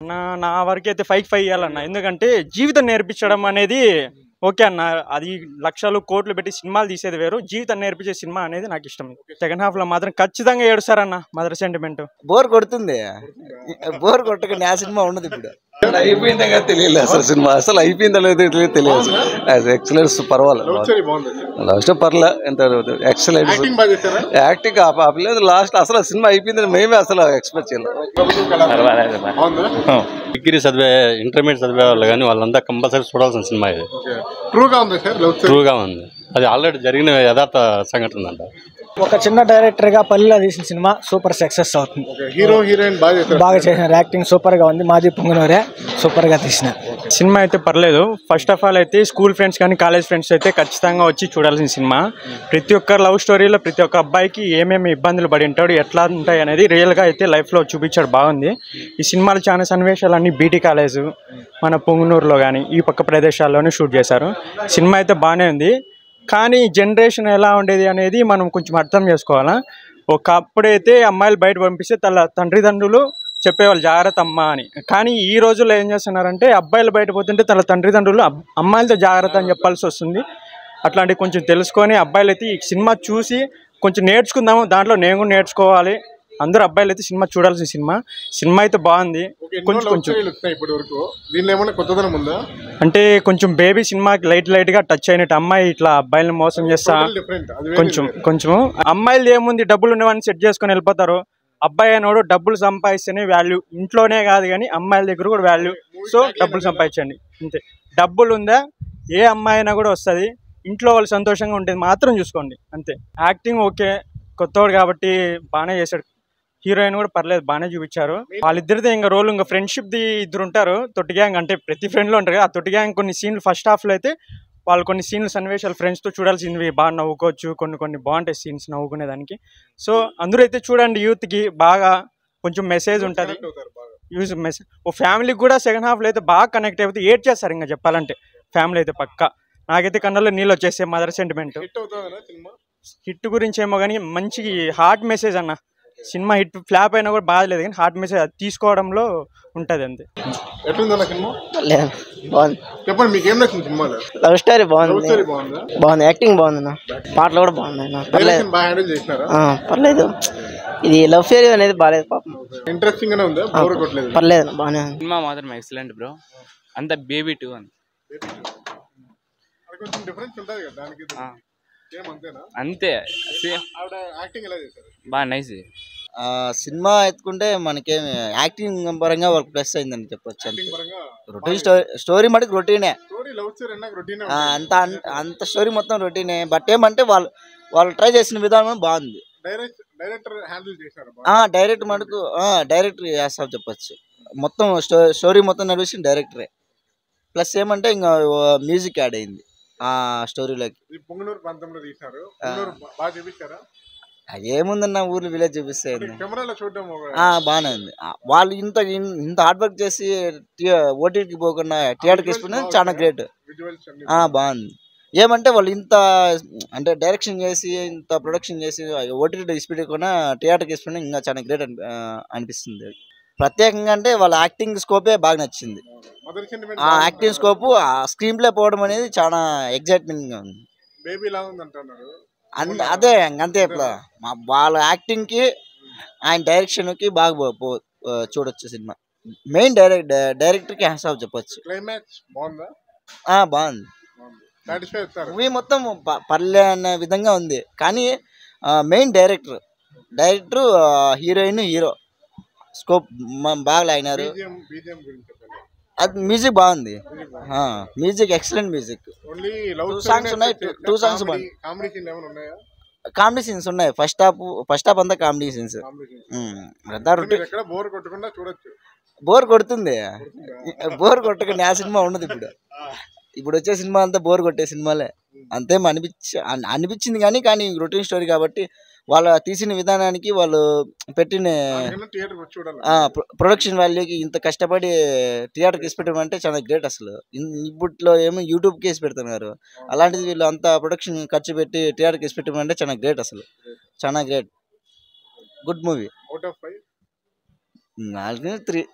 నా వరకైతే 5/5 ఇవ్వాలన్న. ఎందుకంటే జీవితం నేర్పించడం అనేది ఓకే అన్న. అది లక్షలు కోట్లు పెట్టి సినిమాలు తీసేది వేరు, జీవితం నేర్పించే సినిమా అనేది నాకు ఇష్టం. సెకండ్ హాఫ్ లో మాత్రం ఖచ్చితంగా ఏడుస్తారన్న. మదర్ సెంటిమెంట్ బోర్ కొడుతుంది. బోర్ కొట్టక ఆ సినిమా ఉండదు ఇప్పుడు. అయిపోయిందా తెలియలేదు అసలు సినిమా, అసలు అయిపోయిందా లేదు తెలియదు. ఎక్సలెన్స్ పర్వాలేదు, లవ్ స్టోరీ పర్లే, ఎంత ఎక్సలెన్స్ యాక్టింగ్ ఆపలేదు. లాస్ట్ అసలు సినిమా అయిపోయిందని మేమే అసలు ఎక్స్పెక్ట్ చేయలేదు. డిగ్రీ చదివే ఇంటర్మీడియట్ చదివే వాళ్ళు కానీ వాళ్ళంతా కంపల్సరీ చూడాల్సిన సినిమా ఇది. ట్రూగా ఉంది. అది ఆల్రెడీ జరిగిన యథార్థ సంఘటన అంట. ఒక చిన్న డైరెక్టర్ గా పల్లెలో తీసిన సినిమా సూపర్ సక్సెస్ అవుతుంది. హీరో హీరోయిన్ బాగా చేసినారు, యాక్టింగ్ సూపర్ గా ఉంది. మాది పొంగనూరే సూపర్ గా తీసిన సినిమా అయితే పర్లేదు. ఫస్ట్ ఆఫ్ ఆల్ అయితే స్కూల్ ఫ్రెండ్స్ కానీ కాలేజ్ ఫ్రెండ్స్ అయితే ఖచ్చితంగా వచ్చి చూడాల్సిన సినిమా. ప్రతి ఒక్క లవ్ స్టోరీలో ప్రతి ఒక్క అబ్బాయికి ఏమేమి ఇబ్బందులు పడి ఉంటాడు, ఎట్లా ఉంటాయి అనేది రియల్గా అయితే లైఫ్లో చూపించాడు. బాగుంది ఈ సినిమాలో. చాలా సన్నివేశాలన్నీ బీటీ కాలేజు మన పొంగునూరులో కానీ ఈ పక్క ప్రదేశాల్లోనే షూట్ చేశారు. సినిమా అయితే బాగానే ఉంది. కానీ జనరేషన్ ఎలా ఉండేది అనేది మనం కొంచెం అర్థం చేసుకోవాలా. ఒకప్పుడైతే అమ్మాయిలు బయట పంపిస్తే తండ్రిదండ్రులు చెప్పేవాళ్ళు జాగ్రత్త అమ్మ అని. కానీ ఈ రోజుల్లో ఏం చేస్తున్నారంటే అబ్బాయిలు బయట పోతుంటే తన తండ్రిదండ్రులు అమ్మాయిలతో జాగ్రత్త అని చెప్పాల్సి వస్తుంది. అట్లాంటివి కొంచెం తెలుసుకొని అబ్బాయిలు అయితే ఈ సినిమా చూసి కొంచెం నేర్చుకుందాము, దాంట్లో నేను కూడా నేర్చుకోవాలి. అందరూ అబ్బాయిలు అయితే సినిమా చూడాల్సిన సినిమా అయితే బాగుంది. కొంచెం అంటే కొంచెం బేబీ సినిమాకి లైట్గా టచ్ అయినట్టు. అమ్మాయి ఇట్లా అబ్బాయిలను మోసం చేస్తా కొంచెం అమ్మాయిలు ఏముంది, డబ్బులు ఉన్నవన్నీ సెట్ చేసుకొని వెళ్ళిపోతారు. అబ్బాయి అయినోడు డబ్బులు సంపాదిస్తేనే వాల్యూ. ఇంట్లోనే కాదు కానీ అమ్మాయిల దగ్గర కూడా వాల్యూ. సో డబ్బులు సంపాదించండి అంతే. డబ్బులు ఉందా ఏ అమ్మాయి అయినా కూడా వస్తుంది. ఇంట్లో వాళ్ళు సంతోషంగా ఉండేది మాత్రం చూసుకోండి అంతే. యాక్టింగ్ ఓకే, కొత్తవాడు కాబట్టి బాగానే చేశాడు. హీరోయిన్ కూడా పర్లేదు, బాగానే చూపించారు. వాళ్ళిద్దరితో ఇంకా రోల్ ఇంకా ఫ్రెండ్షిప్ది ఇద్దరు ఉంటారు, తొట్టి గ్యాంగ్. అంటే ప్రతి ఫ్రెండ్లో ఉంటారు కదా ఆ తొట్టి గ్యాంగ్. కొన్ని సీన్లు ఫస్ట్ హాఫ్లో అయితే వాళ్ళు కొన్ని సీన్లు సన్నివేశాలు ఫ్రెండ్స్తో చూడాల్సింది, బాగా నవ్వుకోవచ్చు. కొన్ని బాగుంటాయి సీన్స్ నవ్వుకునేదానికి. సో అందరూ అయితే చూడండి. యూత్కి బాగా కొంచెం మెసేజ్ ఉంటుంది. ఓ ఫ్యామిలీకి కూడా సెకండ్ హాఫ్లో అయితే బాగా కనెక్ట్ అయిపోతే ఏడ్ చేస్తారు. ఇంకా చెప్పాలంటే ఫ్యామిలీ అయితే పక్కా. నాకైతే కళ్ళలో నీళ్ళు వచ్చేసే మదర్ సెంటిమెంట్. హిట్ గురించి ఏమో కానీ మంచి హార్ట్ మెసేజ్ అన్న. సినిమా హిట్ ఫ్లాప్ అయినా కూడా బాధలేదు కానీ హార్ట్ మెసేజ్ అది తీసుకోవడంలో ఉంటుంది అంతే. లవ్ స్టోరీ బాగుంది, యాక్టింగ్ బాగుంది, పాటలు కూడా బాగున్నాయి. పర్లేదు. ఇది లవ్ స్టోరీ అనేది బాగాలేదు పాపం. ఇంట్రెస్టింగ్ గానే ఉంది, పర్లేదు బాగానే ఉంది. సినిమా మాత్రం ఎక్సలెంట్ బ్రో. అంత బేబీ 2 అని అంతే. బాగా నైస్. సినిమా ఎత్తుకుంటే మనకేమి యాక్టింగ్ పరంగా వాళ్ళకి ప్లస్ అయిందని చెప్పొచ్చు. రొటీన్ స్టోరీ మటుకు రొటీనే, అంత స్టోరీ మొత్తం రొటీనే. బట్ ఏమంటే వాళ్ళు ట్రై చేసిన విధానం బాగుంది. డైరెక్ట్ మటుకు డైరెక్టర్ చేస్తావు చెప్పొచ్చు. మొత్తం స్టోరీ మొత్తం నడిపించిన డైరెక్టరే. ప్లస్ ఏమంటే ఇంకా మ్యూజిక్ యాడ్ అయింది ఆ స్టోరీలోకి. ఏముందన్న ఊర్లో విలేజ్ చూపిస్తే బాగానే ఉంది. వాళ్ళు ఇంత హార్డ్ వర్క్ చేసి ఓటీటీకి పోకుండా థియేటర్కి వేసుకున్నా చాలా గ్రేట్. బాగుంది. ఏమంటే వాళ్ళు ఇంత అంటే డైరెక్షన్ చేసి ఇంత ప్రొడక్షన్ చేసి ఓటీటీ ఇచ్చిపెట్టకుండా థియేటర్కి వేసుకున్నా ఇంకా చాలా గ్రేట్ అనిపిస్తుంది. ప్రత్యేకంగా అంటే వాళ్ళ యాక్టింగ్ స్కోపే బాగా నచ్చింది. ఆ యాక్టింగ్ స్కోప్ స్క్రీన్ ప్లే పోవడం అనేది చాలా ఎగ్జైట్మెంట్ గా ఉంది. అదే అంతే. వాళ్ళ యాక్టింగ్ కి ఆయన డైరెక్షన్ కి బాగా చూడొచ్చు సినిమా. మెయిన్ డైరెక్టర్ కి హ్యాట్స్ ఆఫ్ చెప్పొచ్చు. బాగుంది. మూవీ మొత్తం పర్లే అన్న విధంగా ఉంది. కానీ main director heroine hero scope బాగా లాగినారు. అది మ్యూజిక్ బాగుంది. Music excellent music. 2 సాంగ్స్ ఉన్నాయి. 2 సాంగ్స్ బాగుంది. కామెడీ సీన్స్ ఉన్నాయి. ఫస్ట్ హాఫ్ అంతా కామెడీ సీన్స్. బోర్ కొడుతుంది. బోర్ కొట్టక ఆ సినిమా ఉండదు ఇప్పుడు వచ్చే సినిమా అంతా బోర్ కొట్టే సినిమాలే. అంతేం అనిపించింది కానీ రొటీన్ స్టోరీ కాబట్టి వాళ్ళ తీసిన విధానానికి వాళ్ళు పెట్టిన ప్రొడక్షన్ వాల్యూకి ఇంత కష్టపడి థియేటర్కి వేసి పెట్టడం అంటే చాలా గ్రేట్. అసలు ఇప్పట్లో ఏమో యూట్యూబ్కి వేసి పెడుతున్నారు. అలాంటిది వీళ్ళు అంత ప్రొడక్షన్ ఖర్చు పెట్టి థియేటర్కి వేసి పెట్టడం అంటే చాలా గ్రేట్. అసలు చాలా గ్రేట్. Good movie. 4 3